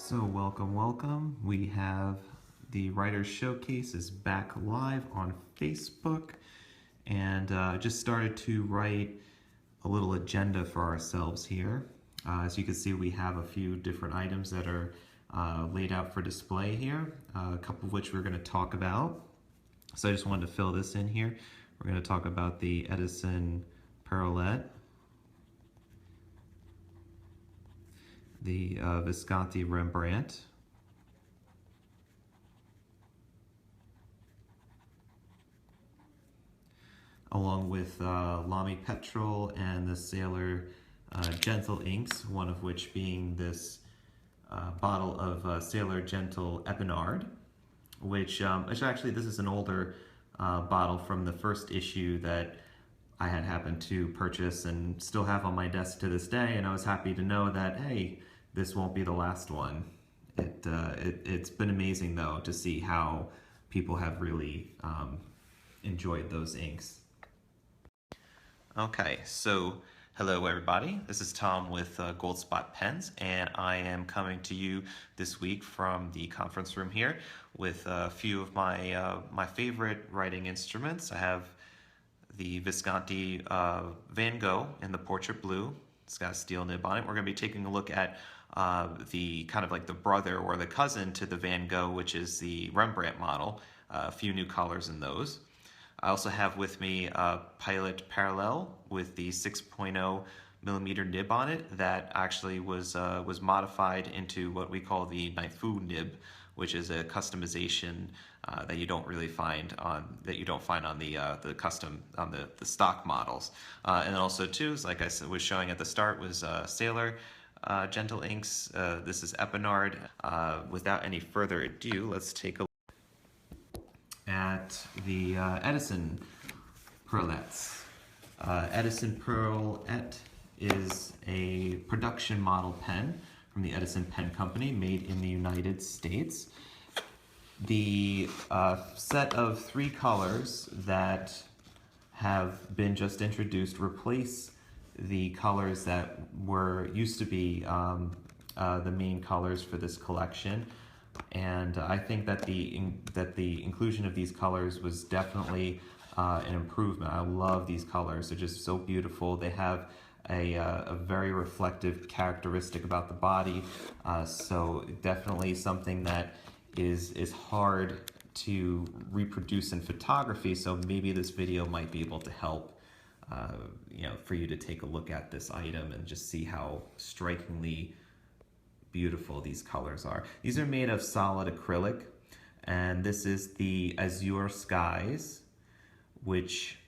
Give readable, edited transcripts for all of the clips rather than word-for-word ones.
So welcome. We have the Writers Showcase is back live on Facebook, and just started to write a little agenda for ourselves here. As you can see, we have a few different items that are laid out for display here, a couple of which we're going to talk about. So I just wanted to fill this in here. We're going to talk about the Edison Pearlette, the Visconti Rembrandt, along with Lamy Petrol and the Sailor Gentle inks, one of which being this bottle of Sailor Gentle Epinard, which actually this is an older bottle from the first issue that I had happened to purchase and still have on my desk to this day, and I was happy to know that, hey, this won't be the last one. It's been amazing, though, to see how people have really enjoyed those inks. Okay, so hello everybody. This is Tom with Gold Spot Pens, and I am coming to you this week from the conference room here with a few of my favorite writing instruments. I have the Visconti Van Gogh in the Portrait Blue. It's got a steel nib on it. We're going to be taking a look at the kind of like the brother or the cousin to the Van Gogh, which is the Rembrandt model. A few new colors in those. I also have with me a Pilot Parallel with the 6.0 millimeter nib on it that actually was modified into what we call the Naifu nib, which is a customization that you don't really find on the custom on the stock models. And also too, like I was showing at the start, was Sailor Gentle inks. This is Epinard. Without any further ado, let's take a look at the Edison Pearlettes. Edison Pearlette is a production model pen from the Edison Pen Company, made in the United States. The set of 3 colors that have been just introduced replace the colors that used to be the main colors for this collection. And I think that the inclusion of these colors was definitely an improvement. I love these colors. They're just so beautiful. They have a very reflective characteristic about the body. So definitely something that is hard to reproduce in photography. So maybe this video might be able to help for you to take a look at this item and just see how strikingly beautiful these colors are. These are made of solid acrylic, and this is the Azure Skies, which,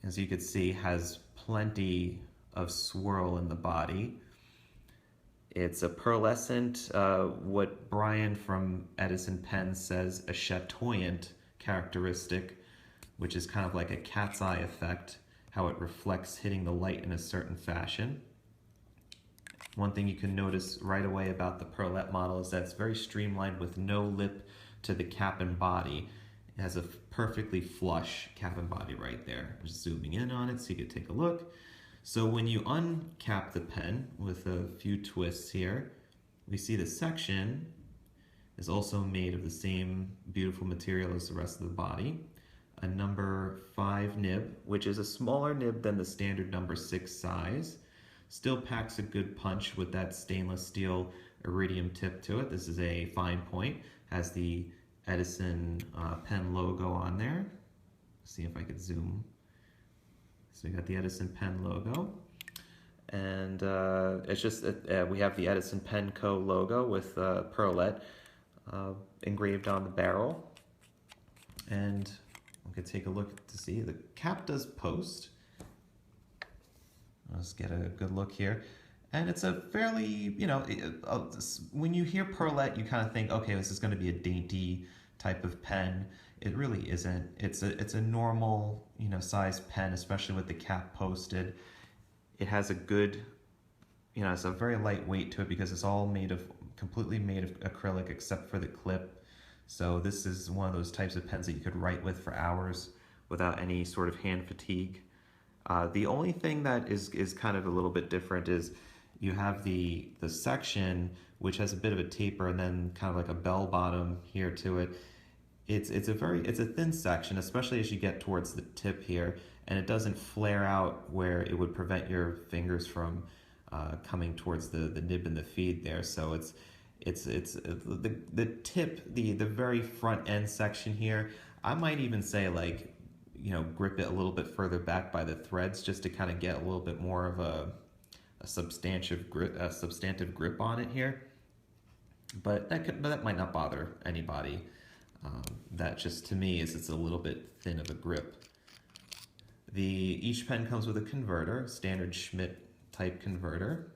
as you can see, has plenty of swirl in the body. It's a pearlescent, what Brian from Edison Pen says, a chatoyant characteristic, which is kind of like a cat's eye effect, how it reflects hitting the light in a certain fashion. One thing you can notice right away about the Pearlette model is that it's very streamlined with no lip to the cap and body. It has a perfectly flush cap and body right there. I'm just zooming in on it so you can take a look. So when you uncap the pen with a few twists here, we see the section is also made of the same beautiful material as the rest of the body. A number 5 nib, which is a smaller nib than the standard number 6 size. Still packs a good punch with that stainless steel iridium tip to it. This is a fine point. Has the Edison pen logo on there. See if I could zoom. So we got the Edison Pen logo. And it's just, we have the Edison Pen Co. logo with Pearlette engraved on the barrel. And we could take a look to see the cap does post. Let's get a good look here. And it's a fairly, when you hear Pearlette, you kind of think, okay, this is going to be a dainty type of pen. It really isn't. It's a normal, size pen, especially with the cap posted. It has a good, it's a very light weight to it because it's all completely made of acrylic except for the clip. So this is one of those types of pens that you could write with for hours without any sort of hand fatigue. The only thing that is kind of a little bit different is you have the section which has a bit of a taper and then kind of like a bell bottom here to it. It's a thin section, especially as you get towards the tip here, and it doesn't flare out where it would prevent your fingers from coming towards the nib and the feed there. So it's the tip, the very front end section here. I might even say, like, you know, grip it a little bit further back by the threads just to kind of get a little bit more of a substantive grip on it here. But that might not bother anybody. That just, to me, is it's a little bit thin of a grip. Each pen comes with a converter, standard Schmidt type converter.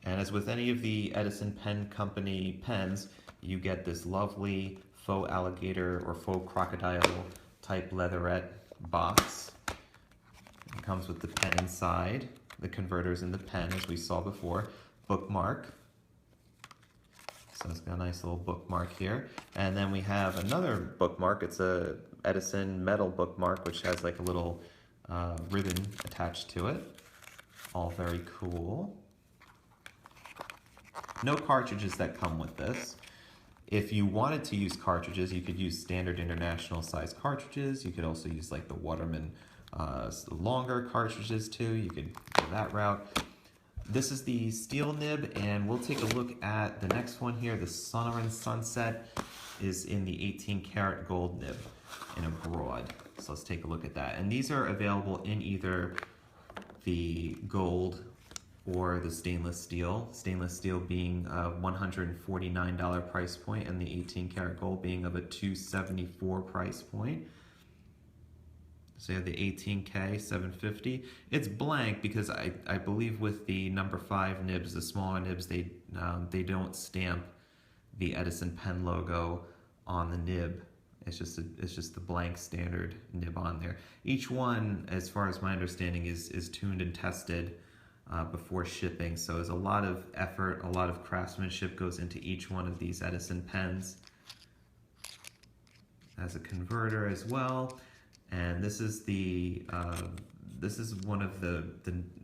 And as with any of the Edison Pen Company pens, you get this lovely faux alligator or faux crocodile type leatherette box. It comes with the pen inside, the converters in the pen, as we saw before, bookmark. So it's got a nice little bookmark here. And then we have another bookmark. It's a Edison metal bookmark, which has like a little ribbon attached to it. All very cool. No cartridges that come with this. If you wanted to use cartridges, you could use standard international size cartridges. You could also use like the Waterman longer cartridges too. You could go that route. This is the steel nib, and we'll take a look at the next one here. The Sonoran Sunset is in the 18 karat gold nib in a broad. So let's take a look at that. And these are available in either the gold or the stainless steel. Stainless steel being a $149 price point, and the 18 karat gold being of a $274 price point. So you have the 18K 750. It's blank because I believe with the number 5 nibs, the smaller nibs, they don't stamp the Edison pen logo on the nib. It's just the blank standard nib on there. Each one, as far as my understanding, is tuned and tested before shipping. So there's a lot of effort, a lot of craftsmanship goes into each one of these Edison pens. As a converter as well. And this is this is one of the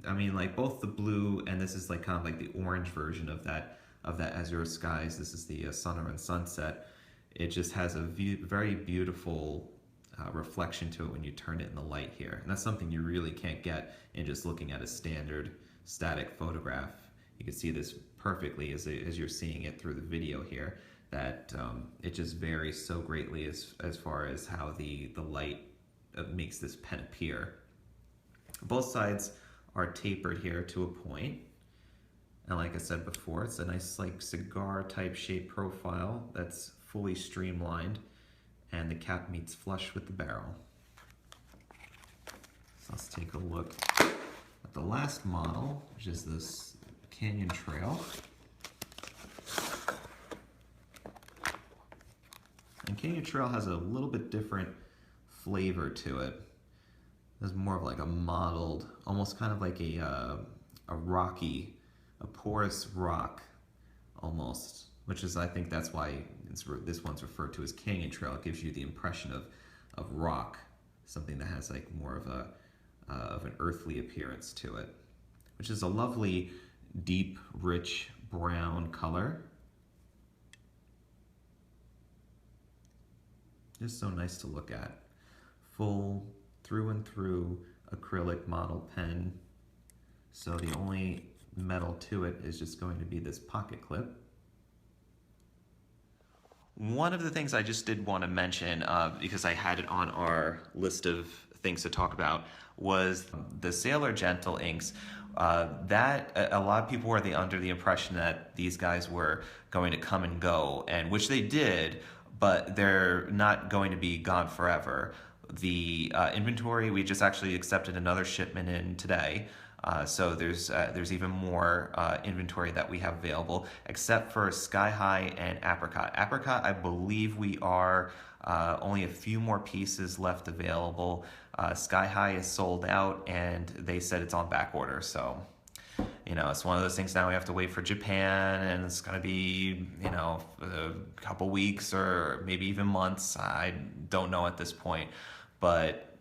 I mean, like both the blue and this is like kind of like the orange version of that Azure Skies. This is the Sonoran Sunset. It just has a very beautiful reflection to it when you turn it in the light here. And that's something you really can't get in just looking at a standard static photograph. You can see this perfectly as you're seeing it through the video here, that it just varies so greatly as far as how the light makes this pen appear. Both sides are tapered here to a point, and like I said before, it's a nice like cigar type shape profile that's fully streamlined, and the cap meets flush with the barrel. So let's take a look at the last model, which is this Canyon Trail. And Canyon Trail has a little bit different flavor to it. There's more of like a mottled, almost kind of like a rocky, a porous rock almost, which is, I think that's why this one's referred to as Canyon Trail. It gives you the impression of rock, something that has like more of an earthly appearance to it, which is a lovely, deep, rich brown color. Just so nice to look at. Full through and through acrylic model pen. So the only metal to it is just going to be this pocket clip. One of the things I just did want to mention, because I had it on our list of things to talk about, was the Sailor Gentle inks. That a lot of people were under the impression that these guys were going to come and go, and which they did, but they're not going to be gone forever. The inventory, we just actually accepted another shipment in today. So there's even more inventory that we have available, except for Sky High and Apricot. Apricot, I believe we are only a few more pieces left available. Sky High is sold out, and they said it's on back order. So, you know, it's one of those things now we have to wait for Japan, and it's going to be, you know, a couple weeks or maybe even months. I don't know at this point. But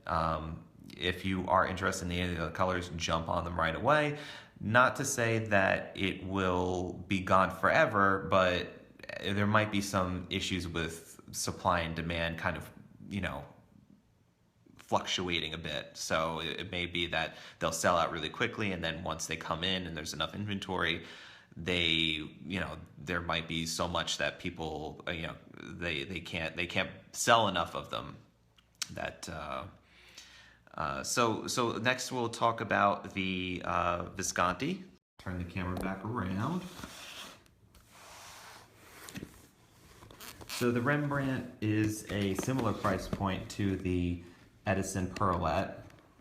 if you are interested in any of the colors, jump on them right away. Not to say that it will be gone forever, but there might be some issues with supply and demand kind of, you know, fluctuating a bit. So it may be that they'll sell out really quickly, and then once they come in and there's enough inventory, they, you know, there might be so much that people, you know, they can't sell enough of them that. So next we'll talk about the Visconti. Turn the camera back around. So the Rembrandt is a similar price point to the Edison Pearlette.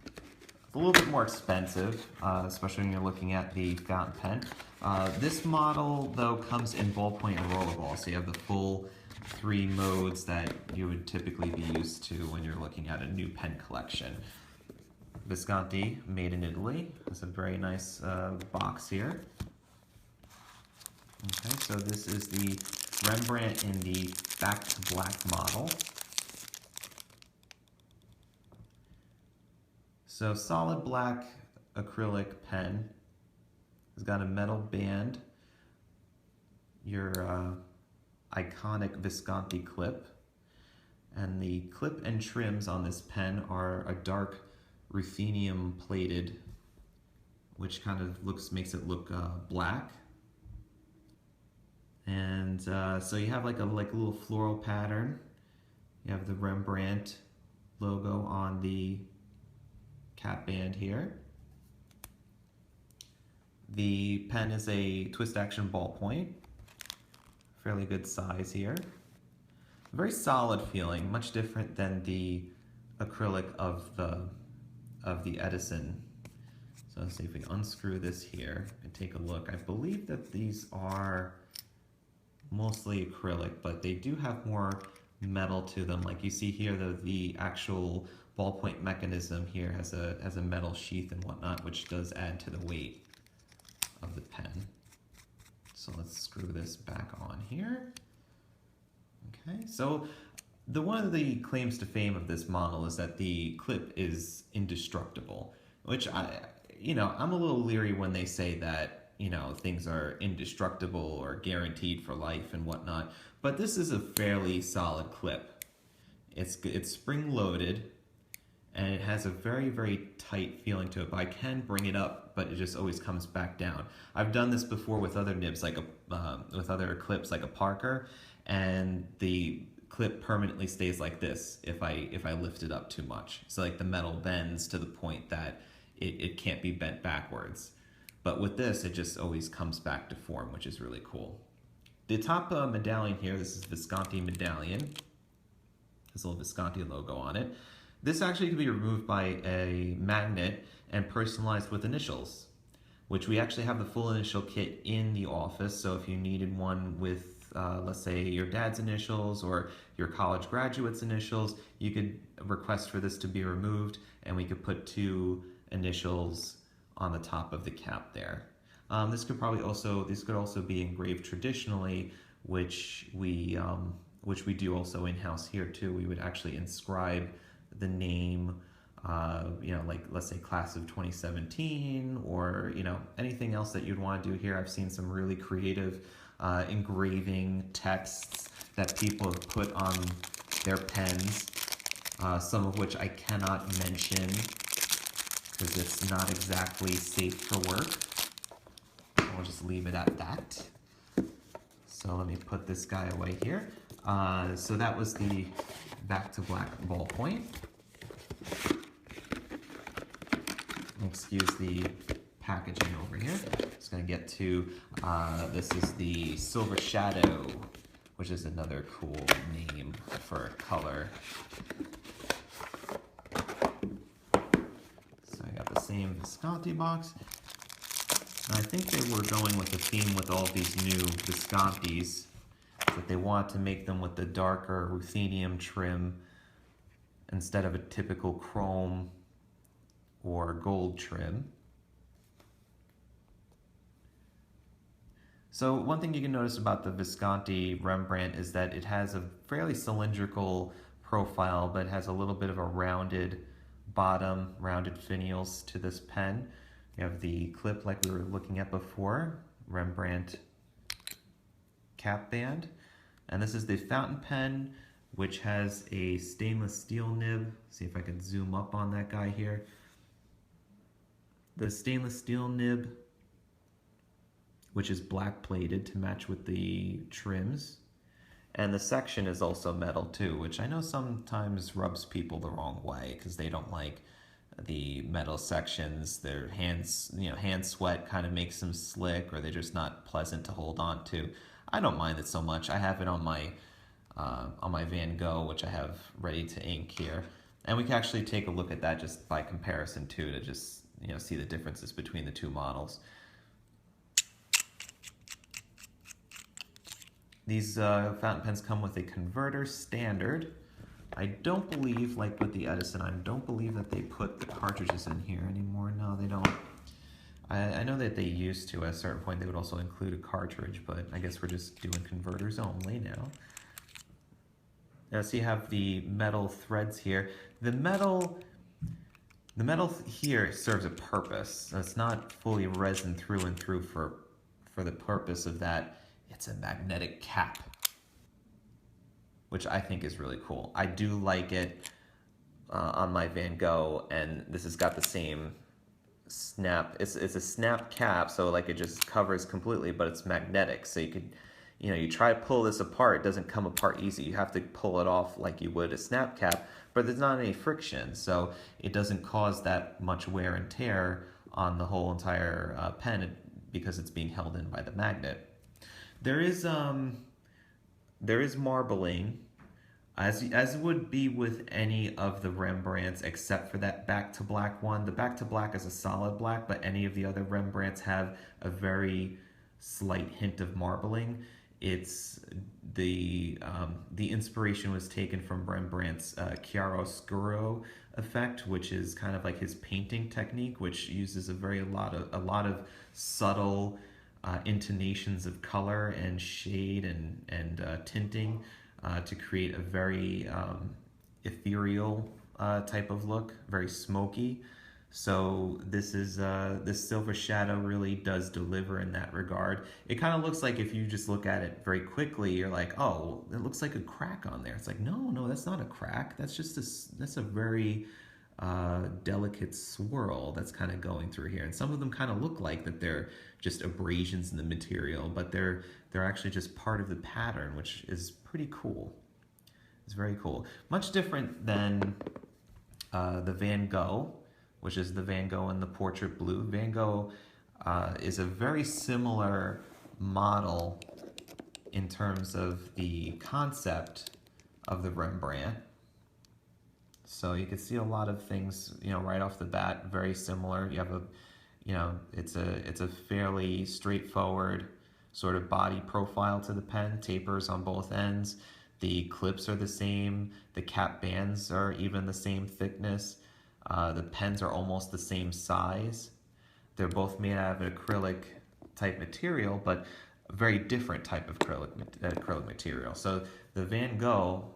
It's a little bit more expensive, especially when you're looking at the fountain pen. This model, though, comes in ballpoint and rollerball, so you have the full 3 modes that you would typically be used to when you're looking at a new pen collection. Visconti, made in Italy. It's a very nice box here. Okay, so this is the Rembrandt in the back to black model. So solid black acrylic pen. It's got a metal band. Your iconic Visconti clip. And the clip and trims on this pen are a dark ruthenium plated, which kind of makes it look black. And so you have like a little floral pattern. You have the Rembrandt logo on the cap band here. The pen is a twist action ballpoint, fairly good size here. Very solid feeling, much different than the acrylic of the Edison. So let's see if we unscrew this here and take a look. I believe that these are mostly acrylic, but they do have more metal to them. Like you see here, the actual ballpoint mechanism here has a metal sheath and whatnot, which does add to the weight of the pen. So let's screw this back on here. Okay, so one of the claims to fame of this model is that the clip is indestructible, which I'm a little leery when they say that, you know, things are indestructible or guaranteed for life and whatnot, but this is a fairly solid clip. It's spring-loaded, and it has a very, very tight feeling to it, but I can bring it up, but it just always comes back down. I've done this before with other nibs, like with other clips, like a Parker, and the clip permanently stays like this if I lift it up too much. So like the metal bends to the point that it can't be bent backwards. But with this, it just always comes back to form, which is really cool. The top medallion here, this is Visconti medallion. This little Visconti logo on it. This actually can be removed by a magnet and personalized with initials, which we actually have the full initial kit in the office. So if you needed one with, let's say, your dad's initials or your college graduate's initials, you could request for this to be removed, and we could put 2 initials on the top of the cap there. This could also be engraved traditionally, which we do also in-house here too. We would actually inscribe the name, like let's say class of 2017, or anything else that you'd want to do here. I've seen some really creative engraving texts that people have put on their pens, some of which I cannot mention because it's not exactly safe for work. We'll just leave it at that. So let me put this guy away here. So that was the back to black ballpoint. Excuse the packaging over here. Just gonna get to, this is the Silver Shadow, which is another cool name for color. So I got the same Visconti box. And I think they were going with the theme with all these new Viscontis, that they want to make them with the darker ruthenium trim instead of a typical chrome or gold trim. So one thing you can notice about the Visconti Rembrandt is that it has a fairly cylindrical profile, but has a little bit of a rounded bottom, rounded finials to this pen. You have the clip like we were looking at before, Rembrandt cap band. And this is the fountain pen, which has a stainless steel nib. See if I can zoom up on that guy here. The stainless steel nib, which is black plated to match with the trims. And the section is also metal too, which I know sometimes rubs people the wrong way because they don't like the metal sections. Their hands, hand sweat kind of makes them slick, or they're just not pleasant to hold on to. I don't mind it so much. I have it on my Van Gogh, which I have ready to ink here, and we can actually take a look at that just by comparison too, to just see the differences between the two models. These fountain pens come with a converter standard. I don't believe, like with the Edison, I don't believe that they put the cartridges in here anymore. No, they don't. I know that they used to. At a certain point, they would also include a cartridge, but I guess we're just doing converters only now. Now, so you have the metal threads here. The metal here serves a purpose. It's not fully resin through and through for the purpose of that. It's a magnetic cap, which I think is really cool. I do like it on my Van Gogh, and this has got the same snap. It's a snap cap, so like it just covers completely, but it's magnetic. So you could, you try to pull this apart, it doesn't come apart easy. You have to pull it off like you would a snap cap, but there's not any friction, so it doesn't cause that much wear and tear on the whole entire pen because it's being held in by the magnet. There is marbling, as would be with any of the Rembrandts except for that back to black one. The back to black is a solid black, but any of the other Rembrandts have a very slight hint of marbling. It's the inspiration was taken from Rembrandt's chiaroscuro effect, which is kind of like his painting technique, which uses a lot of subtle intonations of color and shade and tinting to create a very ethereal type of look, very smoky. So this Silver Shadow really does deliver in that regard. It kind of looks like, if you just look at it very quickly, you're like, oh, it looks like a crack on there. It's like, no, that's not a crack. That's just that's a very delicate swirl that's kind of going through here. And some of them kind of look like that they're just abrasions in the material, but they're actually just part of the pattern, which is pretty cool. It's very cool. Much different than the Van Gogh, which is the Van Gogh in the portrait blue. Van Gogh is a very similar model in terms of the concept of the Rembrandt. So you can see a lot of things, right off the bat, very similar. You have it's a fairly straightforward sort of body profile to the pen, tapers on both ends. The clips are the same. The cap bands are even the same thickness. The pens are almost the same size. They're both made out of an acrylic type material, but a very different type of acrylic material. So the Van Gogh,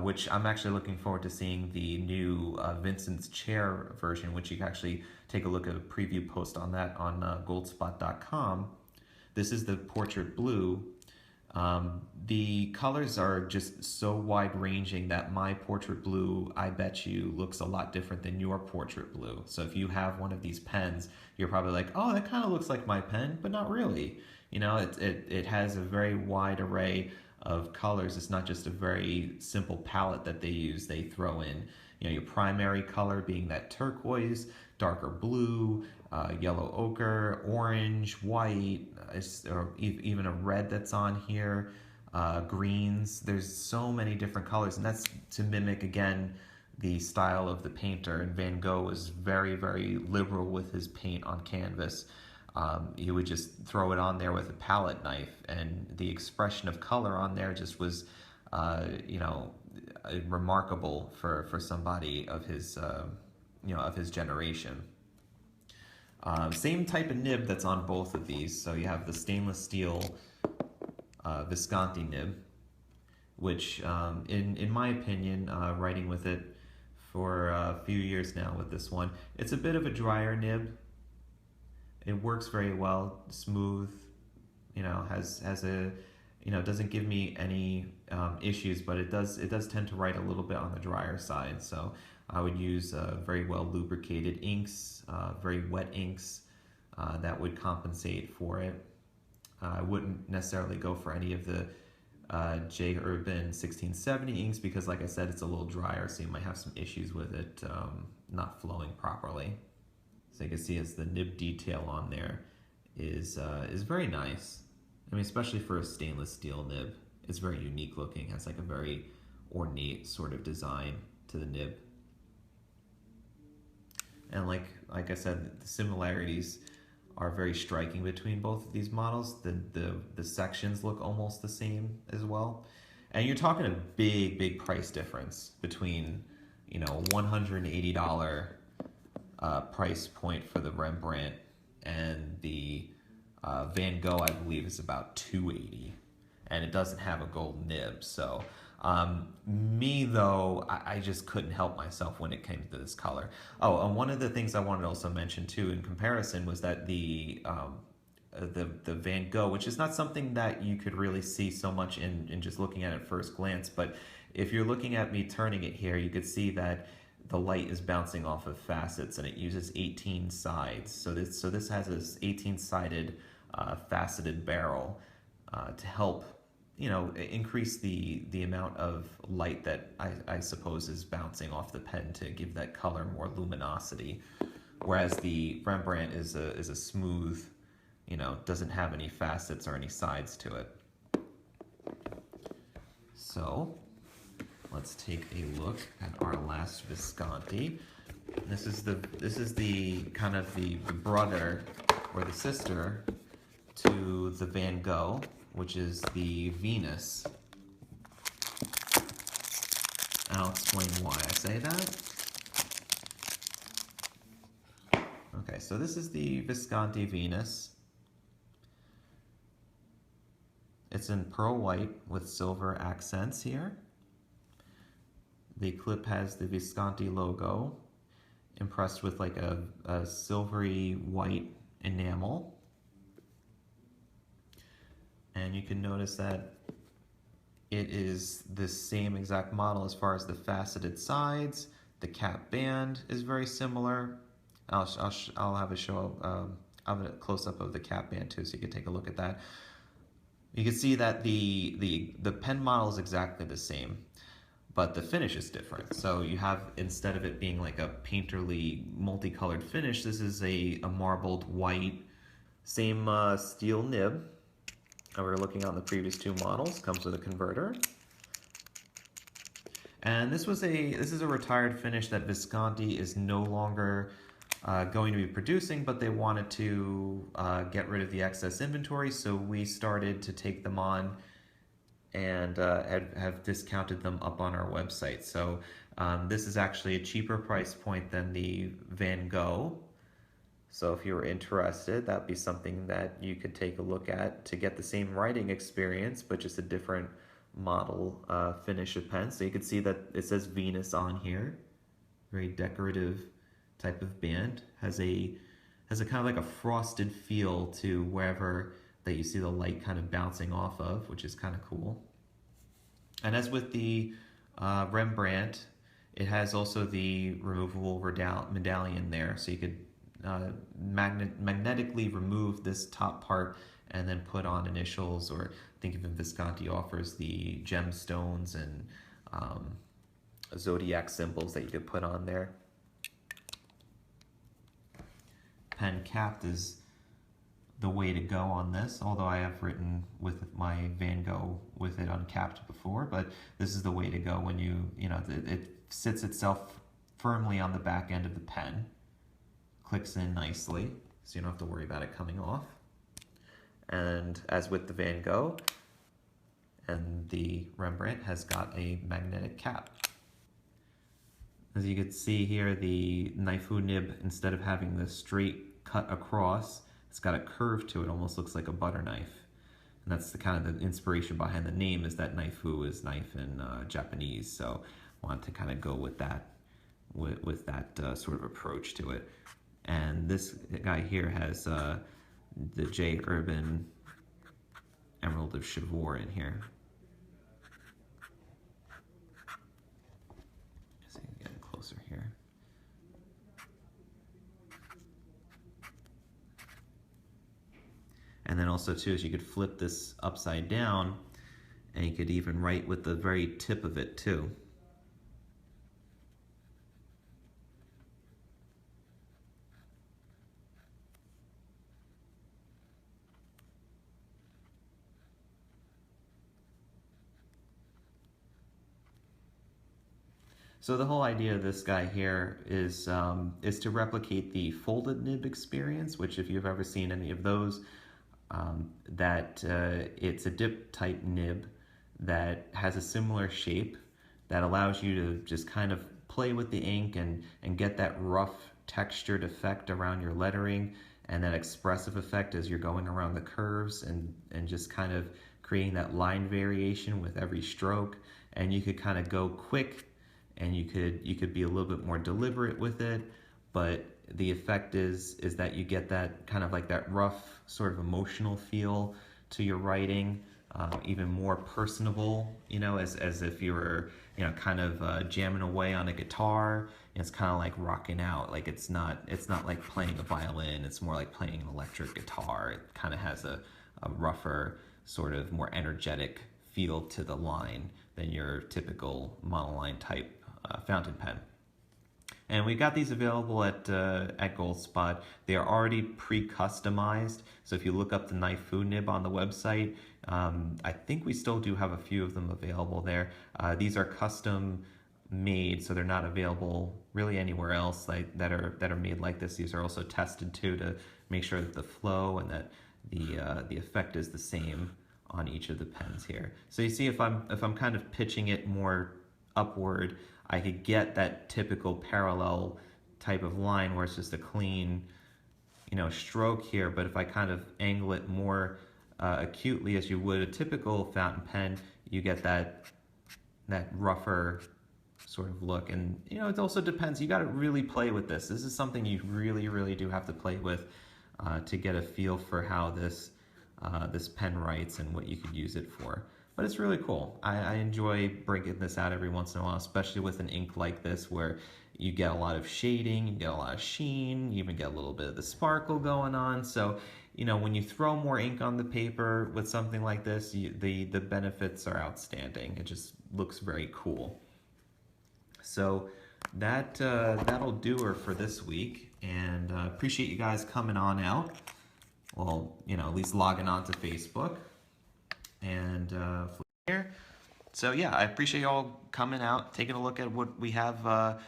which I'm actually looking forward to seeing the new Vincent's Chair version, which you can actually take a look at a preview post on that on goldspot.com. This is the portrait blue. The colors are just so wide-ranging that my portrait blue, I bet you, looks a lot different than your portrait blue. So if you have one of these pens, you're probably like, oh, that kind of looks like my pen, but not really. It has a very wide array of colors. It's not just a very simple palette that they use. They throw in, your primary color being that turquoise, darker blue, yellow ochre, orange, white, or even a red that's on here, greens. There's so many different colors, and that's to mimic, again, the style of the painter. And Van Gogh was very, very liberal with his paint on canvas. He would just throw it on there with a palette knife, and the expression of color on there just was, remarkable for somebody of his, of his generation. Same type of nib that's on both of these. So you have the stainless steel Visconti nib, which, in my opinion, writing with it for a few years now with this one, it's a bit of a drier nib. it works very well, smooth, has a, doesn't give me any issues, but it does tend to write a little bit on the drier side. So I would use very well lubricated inks, very wet inks that would compensate for it. I wouldn't necessarily go for any of the J. Urban 1670 inks because, like I said, it's a little drier, so you might have some issues with it not flowing properly. So you can see as the nib detail on there is very nice. I mean, especially for a stainless steel nib, it's very unique looking. It has like a very ornate sort of design to the nib. And like I said, the similarities are very striking between both of these models. The sections look almost the same as well. And you're talking a big price difference between, $180 price point for the Rembrandt and the Van Gogh, I believe, is about $280, and it doesn't have a gold nib. So me though, I just couldn't help myself when it came to this color. Oh, and one of the things I wanted to also mention too in comparison was that the Van Gogh, which is not something that you could really see so much in just looking at it at first glance, but if you're looking at me turning it here, you could see that the light is bouncing off of facets, and it uses 18 sides. So this has this 18-sided faceted barrel to help increase the amount of light that I suppose is bouncing off the pen to give that color more luminosity. Whereas the Rembrandt is a smooth, doesn't have any facets or any sides to it. So let's take a look at our last Visconti. This is the kind of the brother or the sister to the Van Gogh, which is the Venus. And I'll explain why I say that. Okay, so this is the Visconti Venus. It's in pearl white with silver accents here. The clip has the Visconti logo impressed with like a silvery white enamel. And you can notice that it is the same exact model as far as the faceted sides. The cap band is very similar. I'll have I'll have a close-up of the cap band too, so you can take a look at that. You can see that the pen model is exactly the same, but the finish is different. So you have, instead of it being like a painterly multicolored finish, this is a marbled white, same steel nib that we were looking at in the previous two models. Comes with a converter. And this is a retired finish that Visconti is no longer going to be producing, but they wanted to get rid of the excess inventory, so we started to take them on and have discounted them up on our website. So this is actually a cheaper price point than the Van Gogh. So if you were interested, that'd be something that you could take a look at to get the same writing experience, but just a different model finish of pen. So you can see that it says Venus on here. Very decorative type of band. Has a kind of like a frosted feel to wherever that you see the light kind of bouncing off of, which is kind of cool. And as with the Rembrandt, it has also the removable medallion there, so you could magnetically remove this top part and then put on initials, or I think even Visconti offers the gemstones and zodiac symbols that you could put on there. Pen capped is the way to go on this, although I have written with my Van Gogh with it uncapped before, but this is the way to go when it sits itself firmly on the back end of the pen, clicks in nicely, so you don't have to worry about it coming off. And as with the Van Gogh, and the Rembrandt has got a magnetic cap. As you can see here, the Naifu nib, instead of having the straight cut across, it's got a curve to it, almost looks like a butter knife. And that's the kind of the inspiration behind the name, is that Naifu is knife in Japanese. So I wanted to kind of go with that, with that sort of approach to it. And this guy here has the J. Urban Emerald of Chivor in here. Just get closer here. And then also too is you could flip this upside down and you could even write with the very tip of it too. So the whole idea of this guy here is to replicate the folded nib experience, which if you've ever seen any of those, it's a dip type nib that has a similar shape that allows you to just kind of play with the ink and get that rough textured effect around your lettering and that expressive effect as you're going around the curves and just kind of creating that line variation with every stroke. And you could kind of go quick and you could be a little bit more deliberate with it, but the effect is that you get that kind of like that rough sort of emotional feel to your writing, even more personable, you know, as if you were, you know, kind of jamming away on a guitar. It's kind of like rocking out. Like it's not like playing a violin. It's more like playing an electric guitar. It kind of has a rougher, sort of more energetic feel to the line than your typical monoline type fountain pen. And we got these available at Goldspot. They are already pre-customized. So if you look up the Naifu nib on the website, I think we still do have a few of them available there. These are custom made, so they're not available really anywhere else that are made like this. These are also tested too to make sure that the flow and that the effect is the same on each of the pens here. So you see, if I'm kind of pitching it more upward, I could get that typical parallel type of line where it's just a clean, you know, stroke here. But if I kind of angle it more acutely as you would a typical fountain pen, you get that rougher sort of look. And you know, it also depends. You got to really play with this. This is something you really do have to play with to get a feel for how this pen writes and what you could use it for. But it's really cool. I enjoy breaking this out every once in a while, especially with an ink like this where you get a lot of shading, you get a lot of sheen, you even get a little bit of the sparkle going on. So, you know, when you throw more ink on the paper with something like this, the benefits are outstanding. It just looks very cool. So that'll do her for this week, and appreciate you guys coming on out. Well, you know, at least logging on to Facebook. And here. So yeah, I appreciate you all coming out, taking a look at what we have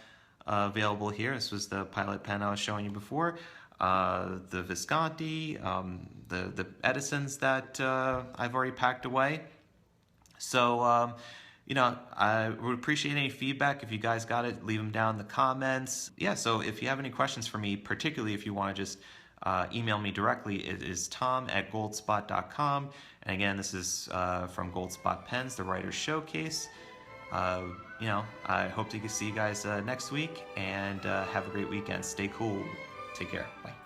available here. This was the Pilot pen I was showing you before. The Visconti, the Edisons that I've already packed away. So, you know, I would appreciate any feedback. If you guys got it, leave them down in the comments. Yeah, so if you have any questions for me, particularly if you want to just email me directly, it is tom@goldspot.com. And again, this is from Goldspot Pens, the Writer's Showcase. You know, I hope to see you guys next week, and have a great weekend. Stay cool. Take care. Bye.